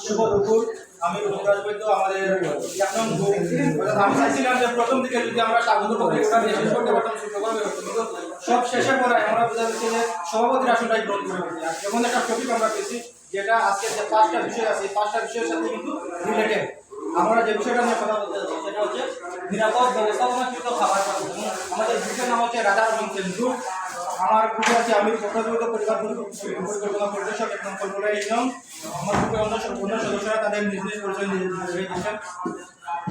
শুভ দুপুর। আমি রুমরাজ বৈদ্য। আমাদের আমি চাইছিলাম যে প্রথম দিকে যদি আমরা স্বাগত প্রক্রিয়াটা শেষ করতে পারতাম কিন্তু সব শেষে পরে আমরা বোঝা যাচ্ছে যে সভাপতির আসনটাই গ্রহণ করে ফেলছি। আর যেমন একটা টপিক আমরা পেয়েছি যেটা আজকে যে 5টা বিষয় আছে, এই 5টা বিষয়ের সাথে কিন্তু রিলেটেড। আমরা যে বিষয়টা নিয়ে কথা বলতে যাচ্ছি সেটা হচ্ছে নিরাপদ ব্যবস্থাপনাকৃত খাবার পাঠানো। আমাদের গ্রুপের নাম হচ্ছে রাজা এবং কেন্দ্র। আমার গ্রুপে আছে আমি প্রকল্পিত পরিবার পরিকল্পনা পরিদর্শক এবং কল্পনা ইউনিয়ন। আমার গ্রুপে অন্য সদস্যরা তাদের নিজ নিজ পরিচয় দিয়েছেন।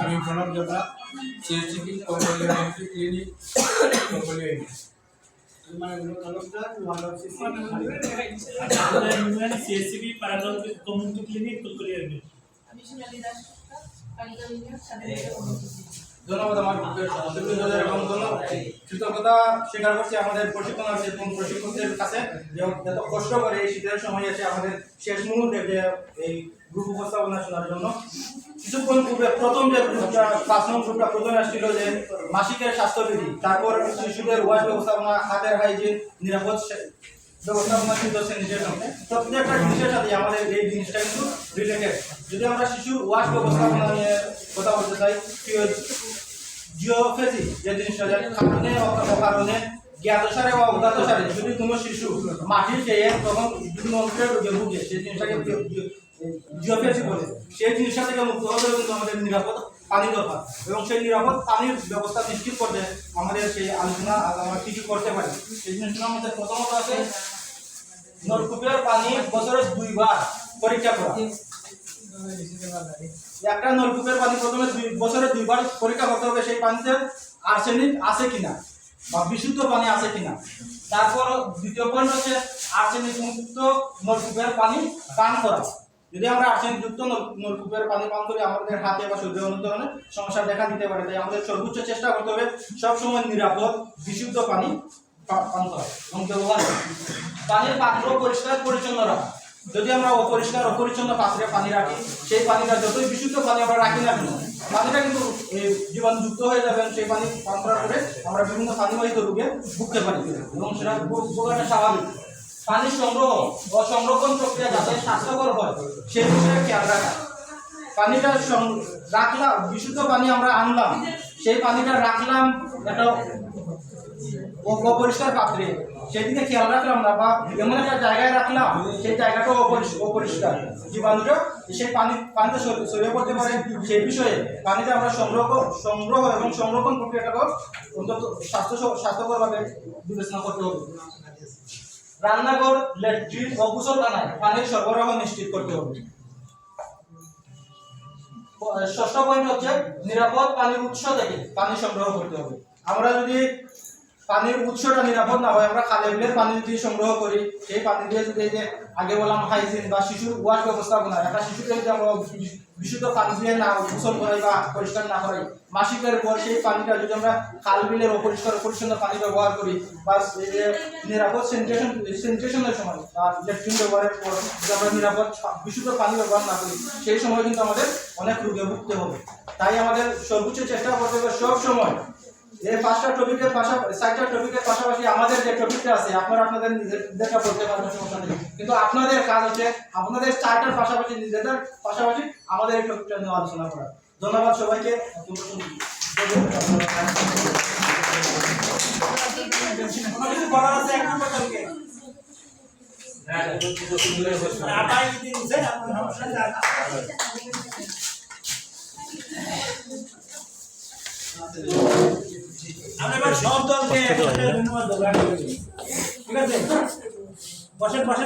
আমি প্রণব জোবরা, সিএসসিপি কম্পালিয়া ক্লিনিক কম্পালিয়া ইউনিয়ন সিএসসিপি প্যারাগল কমিউনিটি ক্লিনিক কলকাতা ইউনিয়ন। ধন্যবাদ আমার গ্রুপের সদস্যদের এবং কৃতজ্ঞতা স্বীকার করছি আমাদের প্রশিক্ষণার্থী এবং প্রশিক্ষকদের কাছে যে এত কষ্ট করে এই শীতের সময় এসে আমাদের শেষ মুহূর্তে যে এই গ্রুপ উপস্থাপনা শোনার জন্য। কিছুক্ষণ পূর্বে প্রথম যে গ্রুপটা 5 নম্বর গ্রুপটা প্রথমে আসছিল যে মাসিকের স্বাস্থ্যবিধি, তারপর শিশুদের ওয়াশ ব্যবস্থাপনা, হাতের হাইজিন, নিরাপদ ব্যবস্থাপনা, স্যানিটেশন, প্রত্যেকটা জিনিসের সাথে আমাদের এই জিনিসটা কিন্তু রিলেটেড। যদি আমরা শিশুর ওয়াশ ব্যবস্থাপনা নিয়ে কথা বলতে চাই, জিওফেজি যে জিনিসটা কারণে অকারণে জ্ঞাতসারে বা অজ্ঞাতসারে যদি কোনো শিশু মাটি খেয়ে তখন বিভিন্ন অংশের রোগে ভুগে, সেই জিনিসটাকে জিওফেজি বলে। সেই জিনিসটা থেকে মুক্ত হতে কিন্তু আমাদের নিরাপদ পানি দরকার এবং সেই নিরাপদ পানির ব্যবস্থা নিশ্চিত করতে আমাদের সেই আলোচনা আমরা কী কী করতে পারি সেই জিনিসগুলো আমাদের প্রথমত আছে নলকূপের পানি বছরে 2 বার পরীক্ষা করা। একটা নলকূপের পানি প্রথমে বছরে 2 বার পরীক্ষা করতে হবে সেই পানিতে আর্সেনিক আছে কিনা বা বিশুদ্ধ পানি আছে কিনা। তারপর দ্বিতীয় পয়েন্ট হচ্ছে আর্সেনিক মুক্ত নলকূপের পানি পান করা। যদি আমরা আর্সেনিক যুক্ত নলকূপের পানি পান করি আমাদের হাতে বা শরীরে অনেক ধরনের সমস্যা দেখা দিতে পারে। তাই আমাদের সর্বোচ্চ চেষ্টা করতে হবে সবসময় নিরাপদ বিশুদ্ধ পানি পান করা এবং ব্যবহার করা। পানির পাত্র পরিষ্কার পরিচ্ছন্ন রাখা। যদি আমরা অপরিষ্কার অপরিচ্ছন্ন পাত্রে পানি রাখি, সেই পানিটা যতই বিশুদ্ধ পানি আমরা রাখি না কেন পানিটা কিন্তু জীবাণুযুক্ত হয়ে যাবে। সেই পানি পান করার পরে আমরা বিভিন্ন পানিবাহিত রোগে ভুগতে পারি এবং সেটা ভোগাটা স্বাভাবিক। পানি সংগ্রহ ও সংরক্ষণ প্রক্রিয়া যাতে স্বাস্থ্যকর হয় সেই বিষয়ে খেয়াল রাখা। পানিটা রাখলাম, বিশুদ্ধ পানি আমরা আনলাম, সেই পানিটা রাখলাম একটা অপরিষ্কার পাত্রে, সেদিকে খেয়াল রাখলাম না বা এমন একটা জায়গায় রাখলাম সেই জায়গাটাও অপরিষ্কার, জীবাণুটা সেই পানিতে ছড়িয়ে পড়তে পারে। সেই বিষয়ে পানিটা আমরা সংগ্রহ এবং সংরক্ষণ প্রক্রিয়াটাকেও অন্তত স্বাস্থ্যকরভাবে বিবেচনা করতে হবে। রান্নাঘর, ল্যাট্রিন ও গোসলখানায় পানির সরবরাহ নিশ্চিত করতে হবে। ষষ্ঠ পয়েন্ট হচ্ছে নিরাপদ পানির উৎস থেকে পানি সংগ্রহ করতে হবে। আমরা যদি পানির উৎসটা নিরাপদ না হয়, আমরা খালে বিলের পানি যদি সংগ্রহ করি, সেই পানি দিয়ে যদি যে আগে বললাম হাইজিন বা শিশুর ওয়াশ ব্যবস্থাপনা, একটা শিশুকে যদি আমরা বিশুদ্ধ পানি দিয়ে না গোসল করাই বা পরিষ্কার না করাই, মাসিকের পর সেই পানিটা যদি আমরা খাল বিলের অপরিষ্কার পরিচ্ছন্ন পানি ব্যবহার করি বা নিরাপদ স্যানিটেশনের সময় বা ল্যাট্রিন ব্যবহারের পর যদি আমরা নিরাপদ বিশুদ্ধ পানি ব্যবহার না করি, সেই সময় কিন্তু আমাদের অনেক রোগে ভুগতে হবে। তাই আমাদের সর্বোচ্চ চেষ্টা করতে হবে সব সময় এই 5টা টপিকের পাশাপাশি 4টা টপিকের পাশাপাশি আমাদের যে টপিকটা আছে আপনারা আপনাদের নিজেদেরটা পড়তে পারবেন, সমস্যা নেই। কিন্তু আপনাদের কাজ হচ্ছে আপনাদের 4টার পাশাপাশি নিজেদের পাশাপাশি আমাদের এই টপিকটা নিয়ে আলোচনা করা। ধন্যবাদ সবাইকে। আমরা এবার সব দলকে ধন্যবাদ দেবো। ঠিক আছে, বসেন বসেন।